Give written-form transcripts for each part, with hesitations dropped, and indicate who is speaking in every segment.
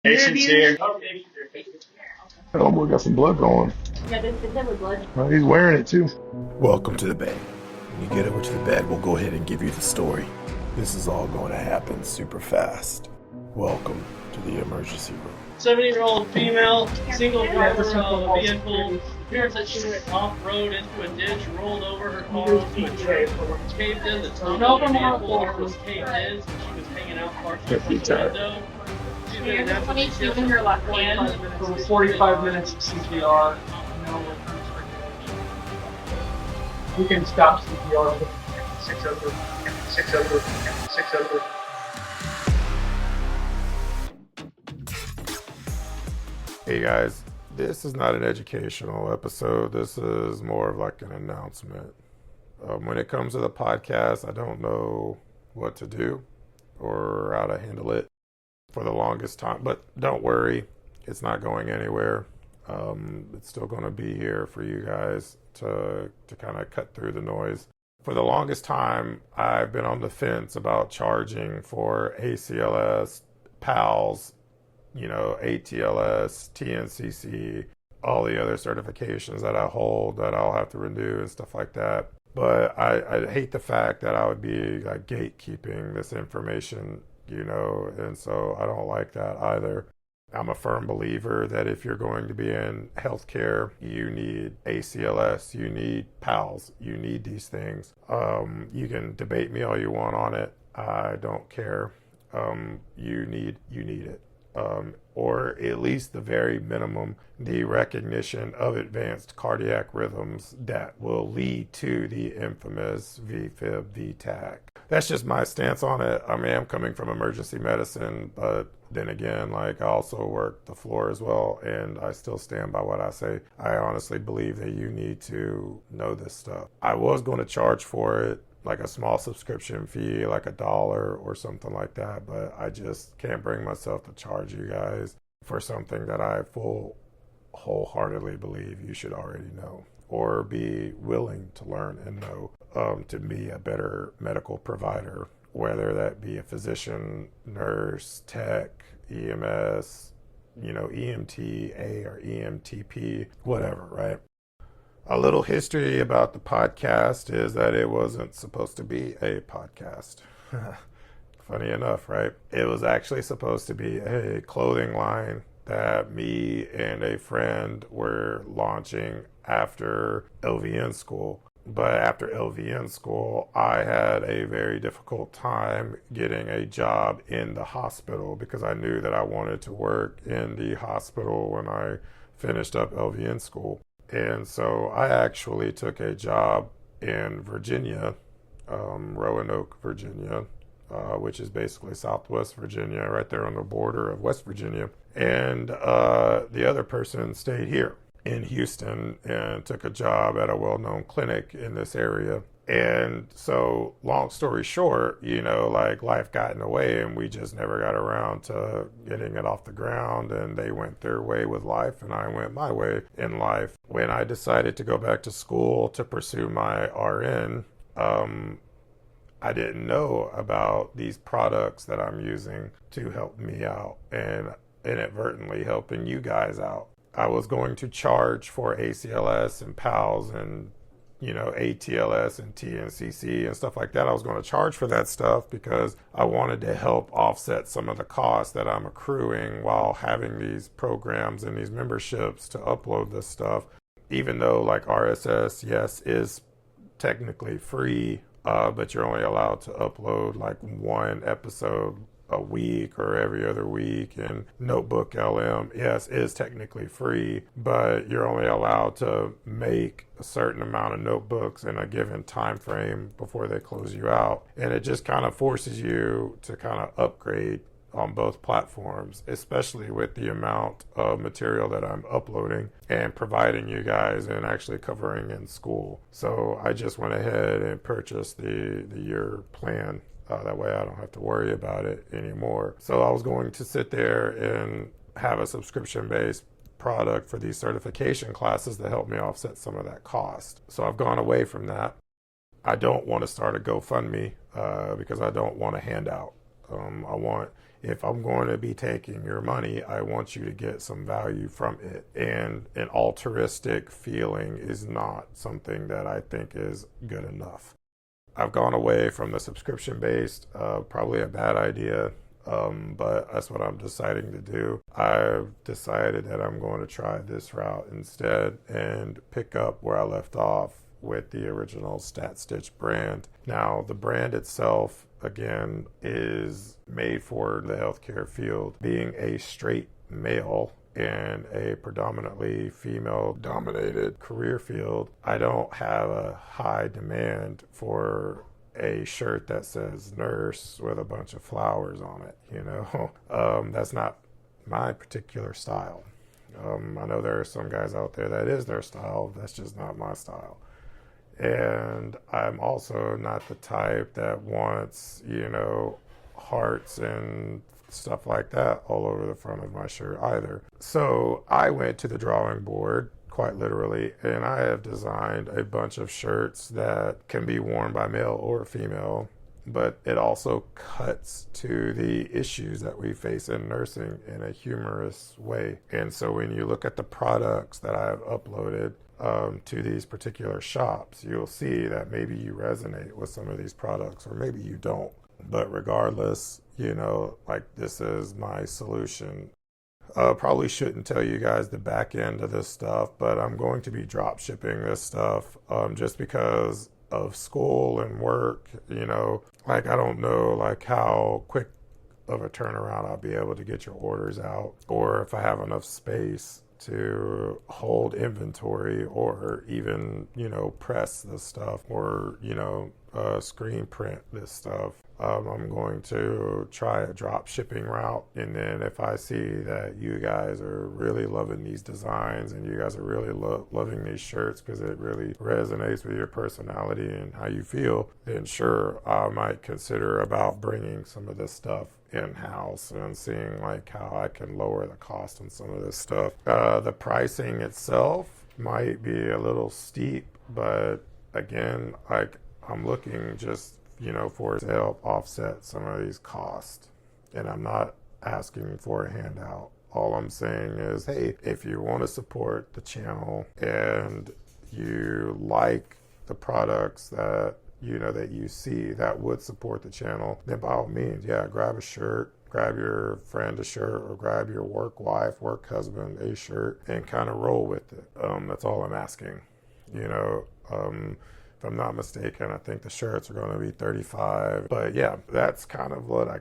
Speaker 1: Patience here.
Speaker 2: Oh boy, got some blood going.
Speaker 3: Yeah, this is never blood.
Speaker 2: Oh, he's wearing it too.
Speaker 4: Welcome to the bed. When you get over to the bed, we'll go ahead and give you the story. This is all going to happen super fast. Welcome to the emergency room.
Speaker 1: 70-year-old female, single driver of a vehicle, appears that she went off-road into a ditch, rolled over her car into a tree, caved in, the top of the vehicle was caved in, so she was hanging out partially from the window. She's been in application
Speaker 5: for 45 minutes of CPR. We can stop CPR with 600, 600, 600.
Speaker 4: Hey guys, this is not an educational episode. This is more of like an announcement. When it comes to the podcast, I don't know what to do or how to handle it for the longest time, but don't worry, it's not going anywhere. It's still going to be here for you guys to kind of cut through the noise. For the longest time, I've been on the fence about charging for ACLS, PALS, ATLS, TNCC, all the other certifications that I hold that I'll have to renew and stuff like that. But I hate the fact that I would be like gatekeeping this information, and so I don't like that either. I'm a firm believer that if you're going to be in healthcare, you need ACLS, you need PALS, you need these things. You can debate me all you want on it. I don't care. You need it. Or at least the very minimum, the recognition of advanced cardiac rhythms that will lead to the infamous VFib, VTAC. That's just my stance on it. I mean, I'm coming from emergency medicine, but then again, I also work the floor as well, and I still stand by what I say. I honestly believe that you need to know this stuff. I was going to charge for it, like a small subscription fee, like $1 or something like that, but I just can't bring myself to charge you guys for something that I wholeheartedly believe you should already know or be willing to learn and know to be a better medical provider, whether that be a physician, nurse, tech, EMS, EMTA or EMTP, whatever, right? A little history about the podcast is that it wasn't supposed to be a podcast. Funny enough, right? It was actually supposed to be a clothing line that me and a friend were launching after LVN school. But after LVN school, I had a very difficult time getting a job in the hospital because I knew that I wanted to work in the hospital when I finished up LVN school. And so I actually took a job in Virginia, Roanoke, Virginia, which is basically Southwest Virginia, right there on the border of West Virginia. And the other person stayed here in Houston and took a job at a well-known clinic in this area. And so, long story short, life got in the way and we just never got around to getting it off the ground. And they went their way with life and I went my way in life. When I decided to go back to school to pursue my RN, I didn't know about these products that I'm using to help me out and inadvertently helping you guys out. I was going to charge for ACLS and PALS and ATLS and TNCC and stuff like that. I was going to charge for that stuff because I wanted to help offset some of the costs that I'm accruing while having these programs and these memberships to upload this stuff. Even though RSS, yes, is technically free, but you're only allowed to upload one episode a week or every other week, and Notebook LM, yes, is technically free, but you're only allowed to make a certain amount of notebooks in a given time frame before they close you out. And it just kind of forces you to kind of upgrade on both platforms, especially with the amount of material that I'm uploading and providing you guys and actually covering in school. So I just went ahead and purchased the year plan. That way I don't have to worry about it anymore. So I was going to sit there and have a subscription-based product for these certification classes to help me offset some of that cost. So I've gone away from that. I don't want to start a GoFundMe because I don't want a handout. I want if I'm going to be taking your money, I want you to get some value from it. And an altruistic feeling is not something that I think is good enough. I've gone away from the subscription based, probably a bad idea. But that's what I'm deciding to do. I've decided that I'm going to try this route instead and pick up where I left off with the original Stat Stitch brand. Now, the brand itself, again, is made for the healthcare field. Being a straight male in a predominantly female-dominated career field, I don't have a high demand for a shirt that says nurse with a bunch of flowers on it, you know. That's not my particular style. I know there are some guys out there that is their style. That's just not my style. And I'm also not the type that wants, you know, hearts and stuff like that all over the front of my shirt either. So I went to the drawing board, quite literally, and I have designed a bunch of shirts that can be worn by male or female, but it also cuts to the issues that we face in nursing in a humorous way. And so when you look at the products that I've uploaded to these particular shops, you'll see that maybe you resonate with some of these products or maybe you don't. But regardless, you know, like, this is my solution. Probably shouldn't tell you guys the back end of this stuff, but I'm going to be drop shipping this stuff just because of school and work, you know. Like, I don't know like how quick of a turnaround I'll be able to get your orders out, or if I have enough space to hold inventory, or even, you know, press this stuff, or, you know, screen print this stuff. I'm going to try a drop shipping route, and then if I see that you guys are really loving these designs and you guys are really loving these shirts because it really resonates with your personality and how you feel, then sure, I might consider about bringing some of this stuff in-house and seeing like how I can lower the cost on some of this stuff. The pricing itself might be a little steep, but again, like, I'm looking just, you know, for it to help offset some of these costs. And I'm not asking for a handout. All I'm saying is, hey, if you want to support the channel and you like the products that, you know, that you see that would support the channel, then by all means, yeah, grab a shirt, grab your friend a shirt, or grab your work wife, work husband a shirt, and kind of roll with it. That's all I'm asking, you know. If I'm not mistaken, I think the shirts are going to be $35. But yeah, that's kind of what I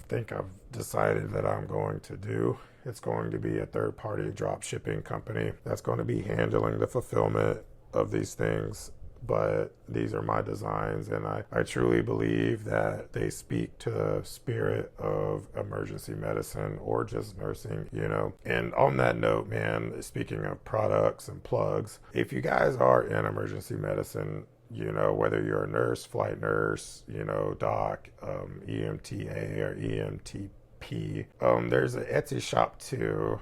Speaker 4: think I've decided that I'm going to do. It's going to be a third-party drop shipping company that's going to be handling the fulfillment of these things. But these are my designs, and I truly believe that they speak to the spirit of emergency medicine or just nursing, you know. And on that note, man, speaking of products and plugs, if you guys are in emergency medicine, you know, whether you're a nurse, flight nurse, you know, doc, EMTA or EMTP, there's an Etsy shop too.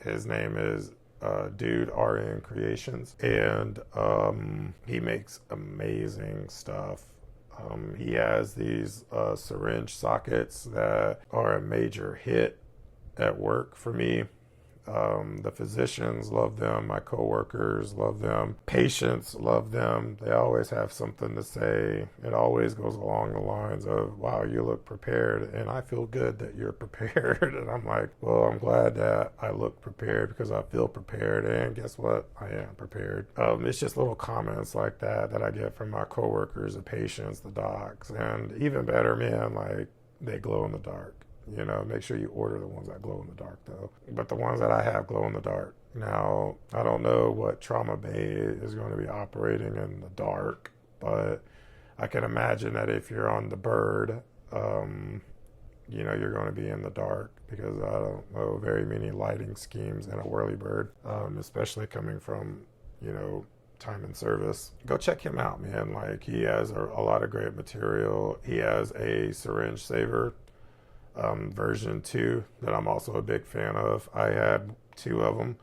Speaker 4: His name is DudeRNCreations, and he makes amazing stuff. He has these syringe sockets that are a major hit at work for me. The physicians love them. My coworkers love them. Patients love them. They always have something to say. It always goes along the lines of, wow, you look prepared, and I feel good that you're prepared. And I'm like, well, I'm glad that I look prepared because I feel prepared, and guess what? I am prepared. It's just little comments like that I get from my coworkers, the patients, the docs, and even better, man, like, they glow in the dark. You know, make sure you order the ones that glow in the dark, though. But the ones that I have glow in the dark. Now, I don't know what trauma bay is going to be operating in the dark, but I can imagine that if you're on the bird, you know, you're going to be in the dark, because I don't know very many lighting schemes in a whirlybird, especially coming from, you know, time and service. Go check him out, man. Like, he has a lot of great material. He has a syringe saver version 2 that I'm also a big fan of. I had 2 of them.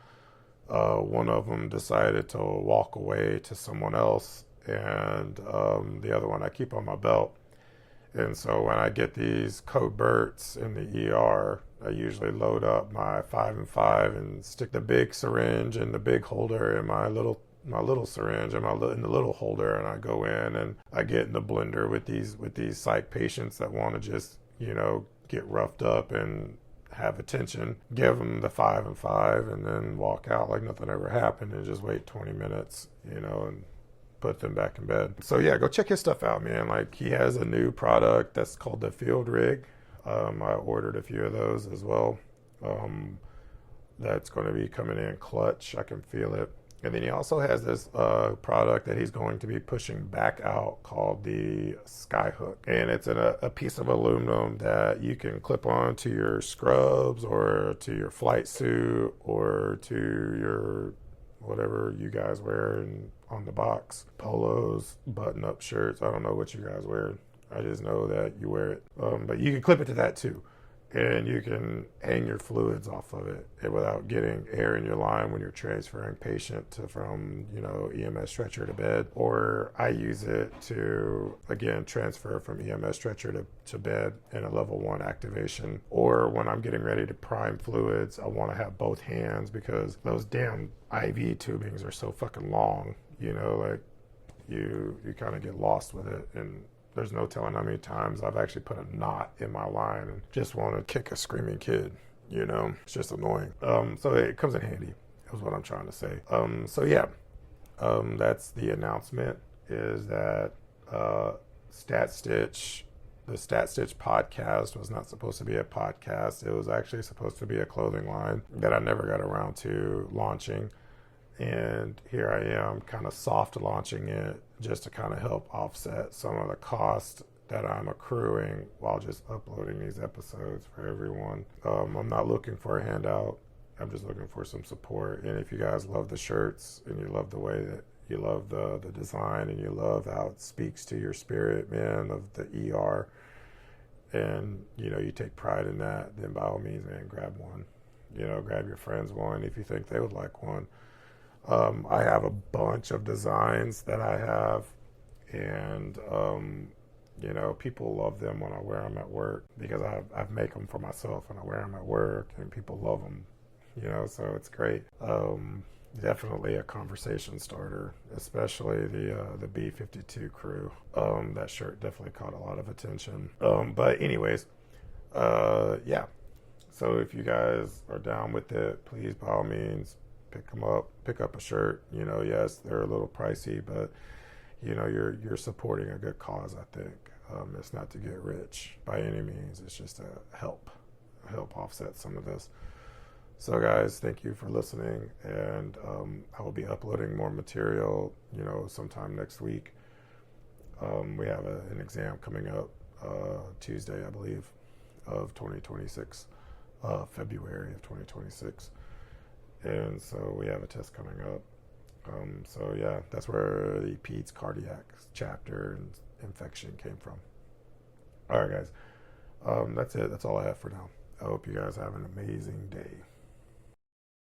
Speaker 4: One of them decided to walk away to someone else, and the other one I keep on my belt. And so when I get these coberts in the ER, I usually load up my 5 and 5 and stick the big syringe and the big holder in my little syringe and in the little holder, and I go in and I get in the blender with these psych patients that want to just, you know, get roughed up and have attention, give them the 5 and 5, and then walk out like nothing ever happened and just wait 20 minutes, you know, and put them back in bed. So yeah, go check his stuff out, man. Like, he has a new product that's called the Field Rig. I ordered a few of those as well. That's going to be coming in clutch. I can feel it. And then he also has this product that he's going to be pushing back out called the Skyhook. And it's a piece of aluminum that you can clip on to your scrubs or to your flight suit or to your whatever you guys wear on the box. Polos, button-up shirts. I don't know what you guys wear. I just know that you wear it. But you can clip it to that too. And you can hang your fluids off of it without getting air in your line when you're transferring patient from, you know, EMS stretcher to bed. Or I use it to, again, transfer from EMS stretcher to bed in a level 1 activation. Or when I'm getting ready to prime fluids, I want to have both hands because those damn IV tubings are so fucking long. You know, like you kind of get lost with it, and there's no telling how many times I've actually put a knot in my line and just want to kick a screaming kid. You know, it's just annoying. So it comes in handy, is what I'm trying to say. So yeah, that's the announcement, is that the Stat Stitch podcast was not supposed to be a podcast. It was actually supposed to be a clothing line that I never got around to launching. And here I am kind of soft launching it just to kind of help offset some of the cost that I'm accruing while just uploading these episodes for everyone. I'm not looking for a handout. I'm just looking for some support. And if you guys love the shirts and you love the way that you love the design and you love how it speaks to your spirit, man, of the ER, and, you know, you take pride in that, then by all means, man, grab one. You know, grab your friends one if you think they would like one. I have a bunch of designs that I have, and, you know, people love them when I wear them at work because I make them for myself and I wear them at work and people love them, you know, so it's great. Definitely a conversation starter, especially the B-52 crew. That shirt definitely caught a lot of attention. But anyways, yeah. So if you guys are down with it, please, by all means, pick up a shirt. You know, yes, they're a little pricey, but you know, you're supporting a good cause, I think. It's not to get rich by any means. It's just to help offset some of this. So guys, thank you for listening, and I will be uploading more material, you know, sometime next week. We have an exam coming up Tuesday, I believe, of 2026, February of 2026. And so we have a test coming up. So yeah, that's where the peds cardiac chapter and infection came from. All right, guys. That's it. That's all I have for now. I hope you guys have an amazing day.